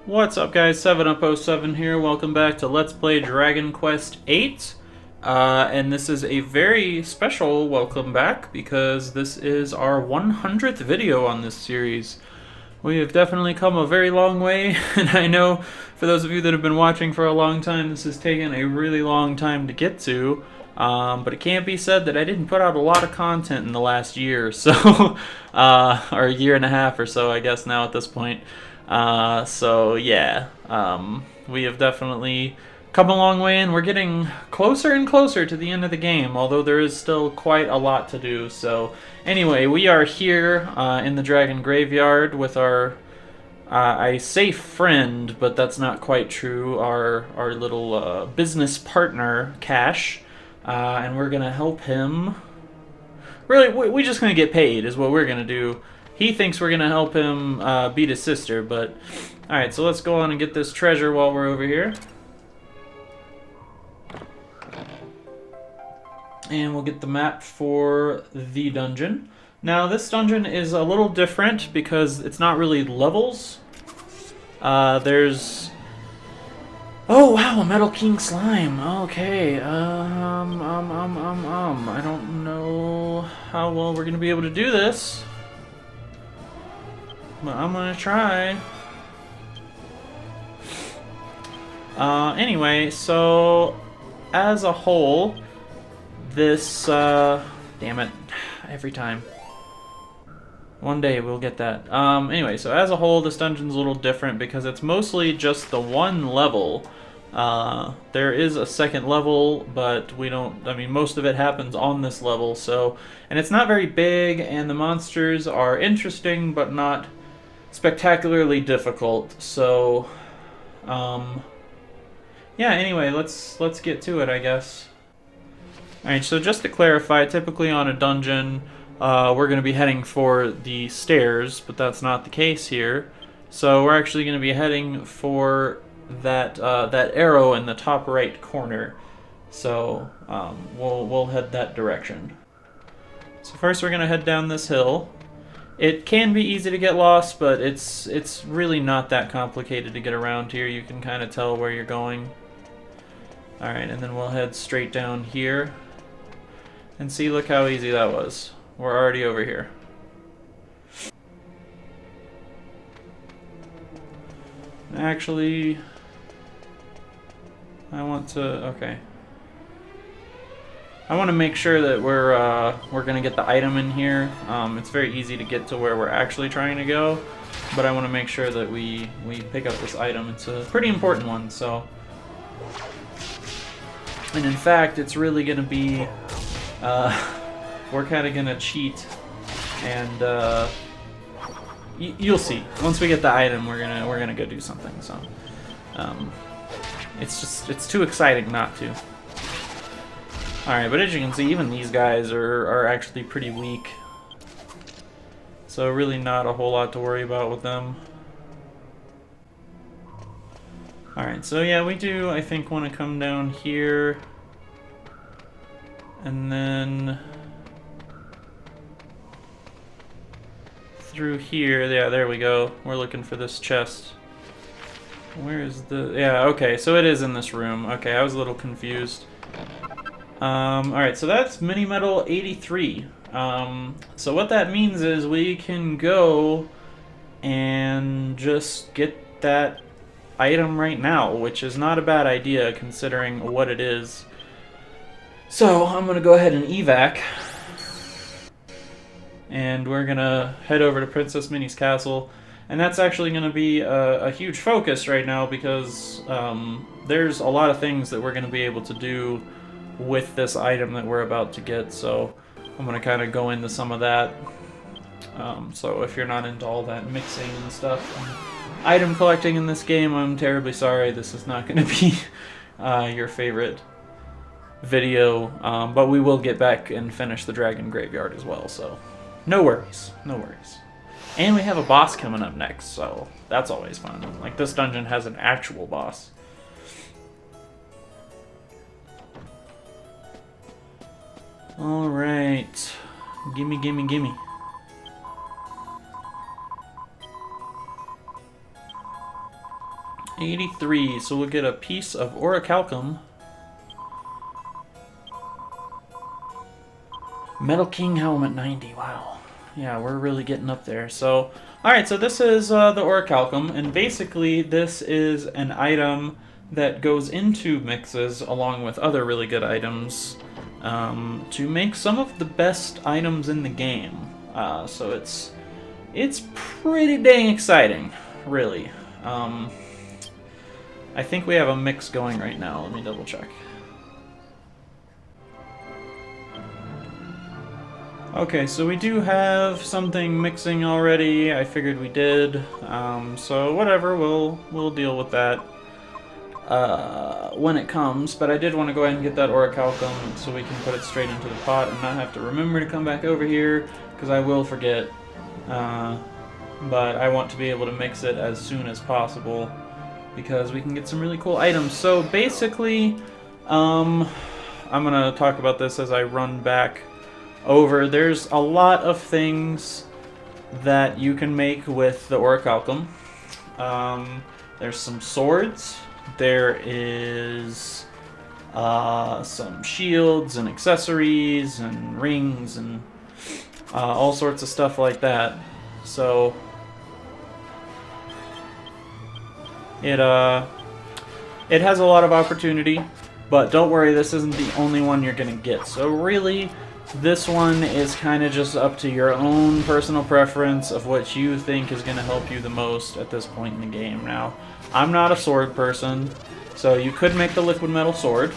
What's up, guys? 7up07 here. Welcome back to Let's Play Dragon Quest VIII. And this is a very special welcome back because this is our 100th video on this series. We have definitely come a very long way, and I know for those of you that have been watching for a long time, this has taken a really long time to get to. But it can't be said that I didn't put out a lot of content in the last year or so, or a year and a half or so, I guess now at this point. So yeah, we have definitely come a long way, and we're getting closer and closer to the end of the game, although there is still quite a lot to do. So anyway, we are here in the Dragon Graveyard with our, I say friend, but that's not quite true, our little business partner, Cash, and we're gonna help him. Really, we're just gonna get paid is what we're gonna do. He thinks we're going to help him beat his sister, but... Alright, so let's go on and get this treasure while we're over here. And we'll get the map for the dungeon. Now, this dungeon is a little different because it's not really levels. There's... Oh, wow, a Metal King Slime. Okay, I don't know how well we're going to be able to do this. But I'm gonna try. Anyway, so as a whole, this damn it, every time. One day we'll get that. Anyway, so as a whole, this dungeon's a little different because it's mostly just the one level. There is a second level, but we don't, I mean, most of it happens on this level, so, and it's not very big, and the monsters are interesting, but not spectacularly difficult. So yeah, anyway, let's get to it, I guess. Alright, so just to clarify, typically on a dungeon we're going to be heading for the stairs, but that's not the case here. So we're actually going to be heading for that that arrow in the top right corner. So we'll head that direction. So first we're going to head down this hill. It can be easy to get lost, but it's really not that complicated to get around here. You can kind of tell where you're going. Alright, and then we'll head straight down here. And see, look how easy that was. We're already over here. Actually, I want to... okay. I want to make sure that we're gonna get the item in here. It's very easy to get to where we're actually trying to go, but I want to make sure that we pick up this item. It's a pretty important one, so. And in fact, it's really gonna be we're kind of gonna cheat, and you'll see. Once we get the item, we're gonna go do something. So it's too exciting not to. Alright, but as you can see, even these guys are actually pretty weak. So really not a whole lot to worry about with them. Alright, so yeah, we do, I think, want to come down here. And then... through here, yeah, there we go. We're looking for this chest. Where is the... yeah, okay, so it is in this room. Okay, I was a little confused. Alright, so that's Mini Metal 83. So what that means is we can go and just get that item right now, which is not a bad idea considering what it is. So I'm gonna go ahead and evac. And we're gonna head over to Princess Minnie's castle. And that's actually gonna be a huge focus right now because there's a lot of things that we're gonna be able to do with this item that we're about to get, so I'm going to kind of go into some of that. So if you're not into all that mixing and stuff and item collecting in this game, I'm terribly sorry. This is not going to be your favorite video, but we will get back and finish the Dragon Graveyard as well, so no worries, no worries. And we have a boss coming up next, so that's always fun. Like, this dungeon has an actual boss. Alright. Gimme, gimme, gimme. 83, so we'll get a piece of orichalcum. Metal King helmet 90, wow. Yeah, we're really getting up there. So, alright, so this is the orichalcum, and basically this is an item that goes into mixes along with other really good items to make some of the best items in the game. So it's pretty dang exciting, really. I think we have a mix going right now. Let me double check. Okay, so we do have something mixing already. I figured we did. So whatever, we'll deal with that when it comes. But I did want to go ahead and get that orichalcum so we can put it straight into the pot and not have to remember to come back over here, because I will forget. But I want to be able to mix it as soon as possible because we can get some really cool items. So basically, I'm gonna talk about this as I run back over. There's a lot of things that you can make with the orichalcum. There's some swords. There is some shields and accessories and rings and all sorts of stuff like that. So it has a lot of opportunity, but don't worry, this isn't the only one you're gonna get. So really, this one is kind of just up to your own personal preference of what you think is going to help you the most at this point in the game. Now, I'm not a sword person, so you could make the liquid metal sword.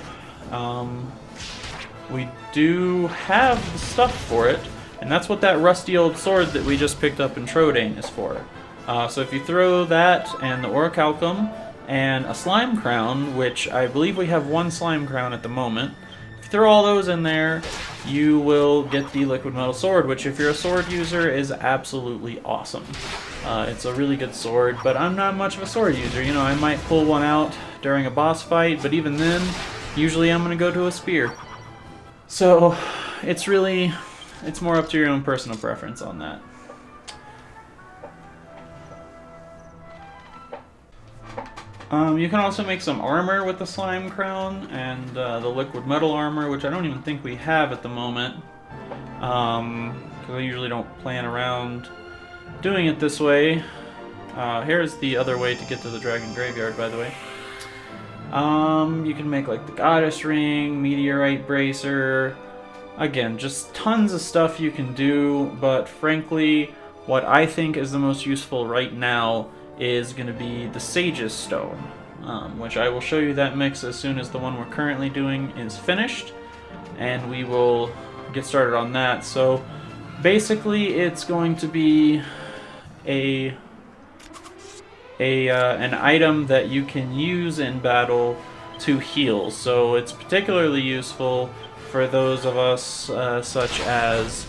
We do have the stuff for it, and that's what that rusty old sword that we just picked up in Trodain is for. So if you throw that and the orichalcum and a slime crown, which I believe we have one slime crown at the moment, if you throw all those in there, you will get the liquid metal sword, which if you're a sword user is absolutely awesome. It's a really good sword, but I'm not much of a sword user. You know, I might pull one out during a boss fight, but even then, usually I'm going to go to a spear. So, it's more up to your own personal preference on that. You can also make some armor with the slime crown and the liquid metal armor, which I don't even think we have at the moment, because I usually don't plan around doing it this way. Here's the other way to get to the dragon graveyard, by the way. You can make like the goddess ring, meteorite bracer. Again, just tons of stuff you can do, but frankly, what I think is the most useful right now is going to be the Sage's Stone, which I will show you that mix as soon as the one we're currently doing is finished, and we will get started on that. So basically it's going to be an item that you can use in battle to heal. So it's particularly useful for those of us such as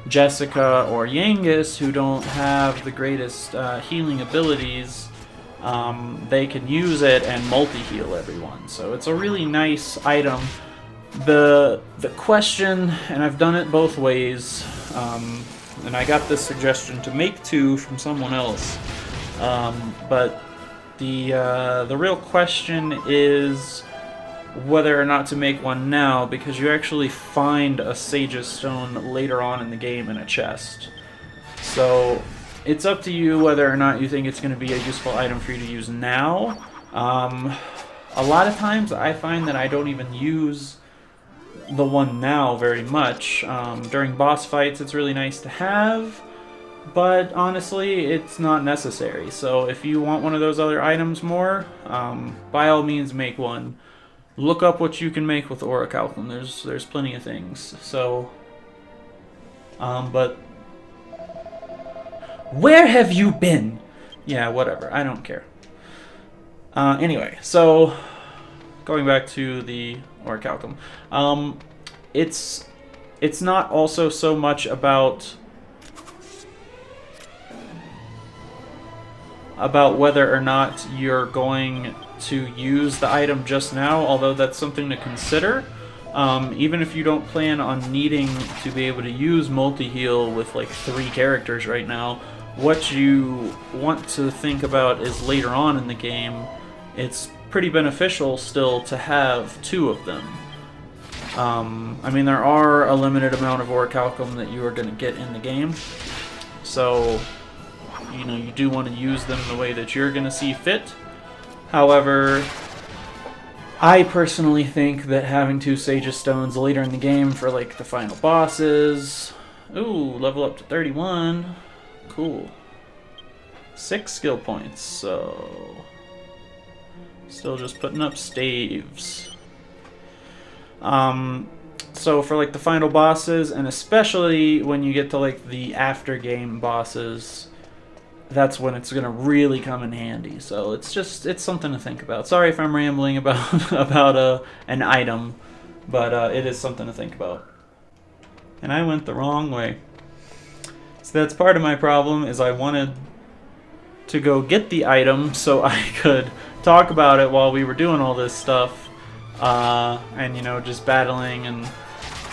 Jessica or Yangus who don't have the greatest healing abilities. They can use it and multi-heal everyone. So it's a really nice item. The question, and I've done it both ways, and I got this suggestion to make two from someone else, but the real question is whether or not to make one now, because you actually find a Sage's Stone later on in the game in a chest. So it's up to you whether or not you think it's going to be a useful item for you to use now. A lot of times I find that I don't even use the one now very much. During boss fights it's really nice to have, but honestly it's not necessary. So if you want one of those other items more, by all means make one. Look up what you can make with orichalcum. There's plenty of things. So, but where have you been? Yeah, whatever. I don't care. Anyway, so going back to the orichalcum, it's not also so much about whether or not you're going to use the item just now, although that's something to consider. Even if you don't plan on needing to be able to use multi-heal with like 3 characters right now, what you want to think about is later on in the game, it's pretty beneficial still to have 2 of them. I mean, there are a limited amount of orichalcum that you are going to get in the game, so you know, you do want to use them the way that you're going to see fit. However, I personally think that having 2 Sage's Stones later in the game for like the final bosses... Ooh, level up to 31. Cool. 6 skill points, so... Still just putting up staves. So for like the final bosses, and especially when you get to like the after game bosses, that's when it's gonna really come in handy. So it's something to think about. Sorry if I'm rambling about an item, but it is something to think about. And I went the wrong way. So that's part of my problem, is I wanted to go get the item so I could talk about it while we were doing all this stuff, and you know, just battling, and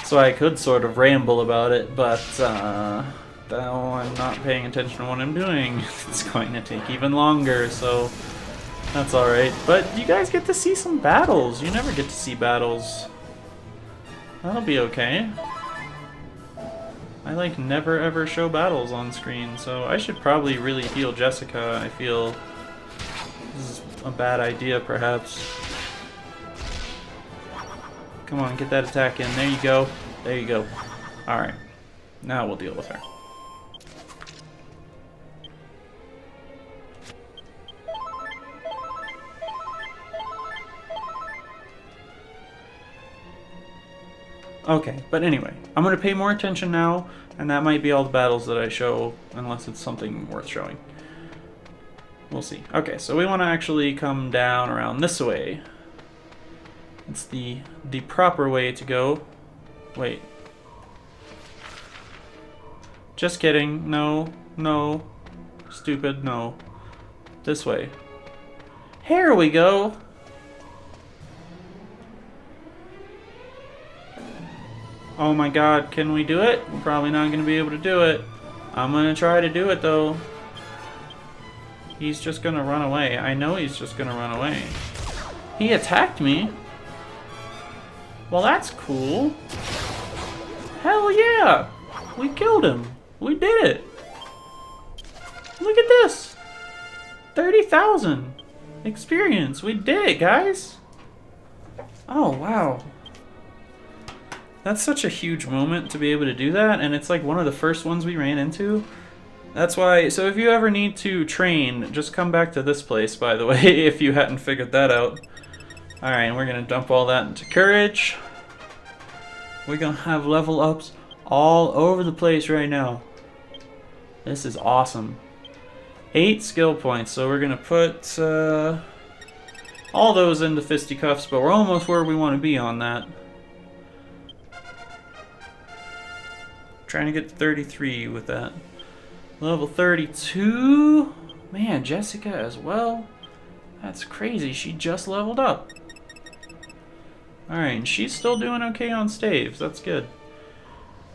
so I could sort of ramble about it, but though I'm not paying attention to what I'm doing, it's going to take even longer, so that's alright. But you guys get to see some battles. You never get to see battles. That'll be okay. I like never ever show battles on screen, so I should probably really heal Jessica. I feel this is a bad idea, perhaps. Come on, get that attack in. There you go. There you go. Alright. Now we'll deal with her. Okay, but anyway, I'm going to pay more attention now, and that might be all the battles that I show, unless it's something worth showing. We'll see. Okay, so we want to actually come down around this way. It's the proper way to go. Wait. Just kidding. No. No. Stupid. No. This way. Here we go! Oh my god, can we do it? We're probably not going to be able to do it. I'm going to try to do it though. He's just going to run away. I know he's just going to run away. He attacked me. Well, that's cool. Hell yeah! We killed him. We did it. Look at this. 30,000 experience. We did it, guys. Oh, wow. That's such a huge moment to be able to do that, and it's like one of the first ones we ran into. That's why, so if you ever need to train, just come back to this place, by the way, if you hadn't figured that out. Alright, and we're going to dump all that into courage. We're going to have level ups all over the place right now. This is awesome. 8 skill points, so we're going to put all those into fisticuffs, but we're almost where we want to be on that. Trying to get to 33 with that. Level 32? Man, Jessica as well? That's crazy, she just leveled up. Alright, and she's still doing okay on staves, that's good.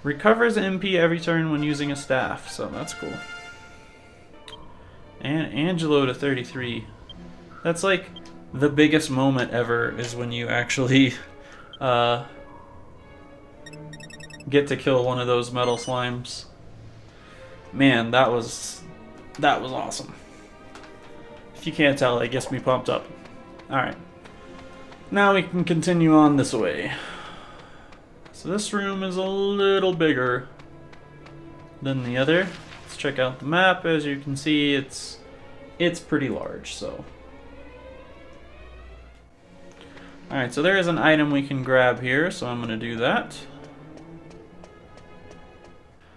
Recovers MP every turn when using a staff, so that's cool. And Angelo to 33. That's like the biggest moment ever, is when you actually get to kill one of those metal slimes. Man, that was awesome. If you can't tell, it gets me pumped up. Alright. Now we can continue on this way. So this room is a little bigger than the other. Let's check out the map. As you can see, it's pretty large, so. Alright, so there is an item we can grab here, so I'm gonna do that.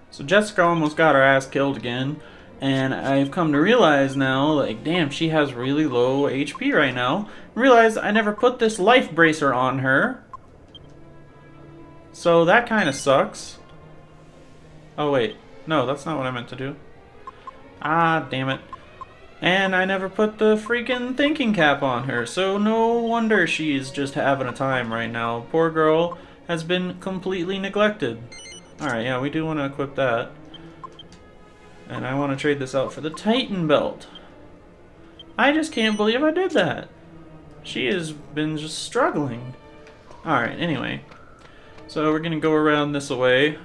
So Jessica almost got her ass killed again, and I've come to realize now, like, damn, she has really low HP right now. I realized I never put this life bracer on her. So that kind of sucks. Oh wait, no, that's not what I meant to do. Ah, damn it. And I never put the freaking thinking cap on her, so no wonder she's just having a time right now. Poor girl has been completely neglected. Alright, yeah, we do want to equip that. And I want to trade this out for the Titan belt. I just can't believe I did that. She has been just struggling. Alright, anyway. So we're gonna go around this way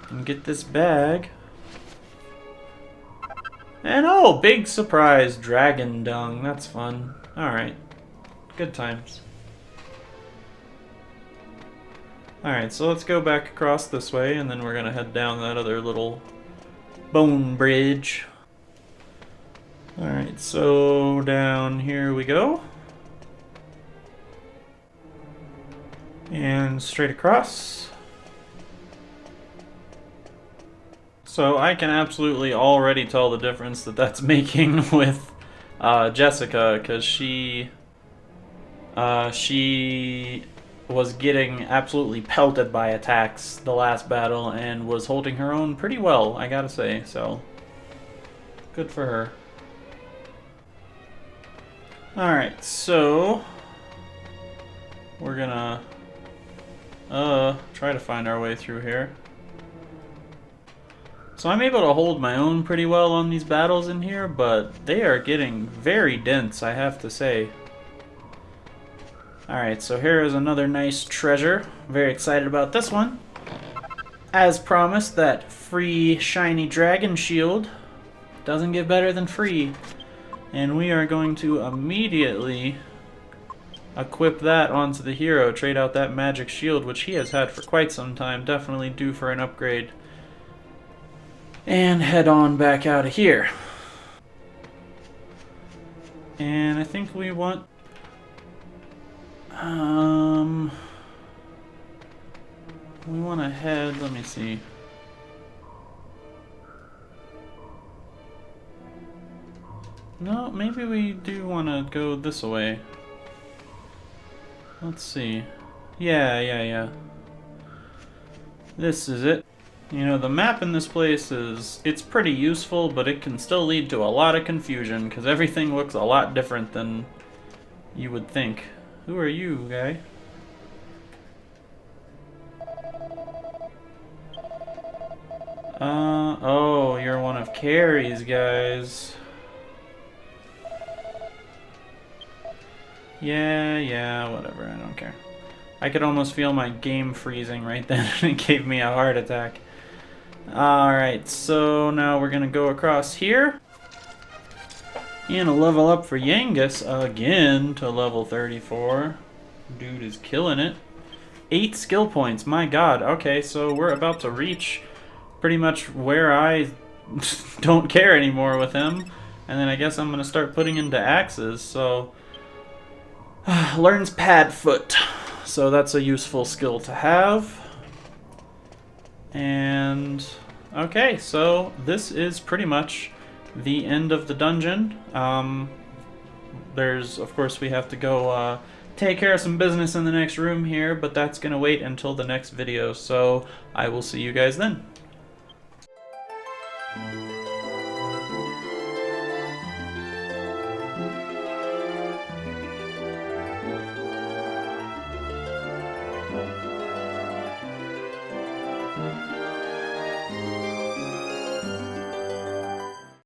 and get this bag. And oh, big surprise, dragon dung. That's fun. Alright. Good times. Alright, so let's go back across this way, and then we're gonna head down that other little bone bridge. Alright, so down here we go. And straight across. So I can absolutely already tell the difference that that's making with Jessica, because she was getting absolutely pelted by attacks the last battle and was holding her own pretty well, I gotta say, so good for her. Alright, so we're gonna try to find our way through here. So I'm able to hold my own pretty well on these battles in here, but they are getting very dense, I have to say. Alright, so here is another nice treasure. Very excited about this one. As promised, that free shiny dragon shield doesn't get better than free. And we are going to immediately equip that onto the hero, trade out that magic shield, which he has had for quite some time, definitely due for an upgrade. And head on back out of here. And I think we want... we want to head, let me see. No, maybe we do want to go this way. Let's see. Yeah. This is it. You know, the map in this place it's pretty useful, but it can still lead to a lot of confusion, because everything looks a lot different than you would think. Who are you, guy? Oh, you're one of Carrie's guys. Yeah, whatever, I don't care. I could almost feel my game freezing right then, and it gave me a heart attack. Alright, so now we're gonna go across here. And a level up for Yangus again to level 34. Dude is killing it. 8 skill points, my god. Okay, so we're about to reach pretty much where I don't care anymore with him. And then I guess I'm gonna start putting into axes, so... learns pad foot. So that's a useful skill to have. And okay, so this is pretty much the end of the dungeon. Of course, we have to go take care of some business in the next room here, but that's gonna wait until the next video, so I will see you guys then.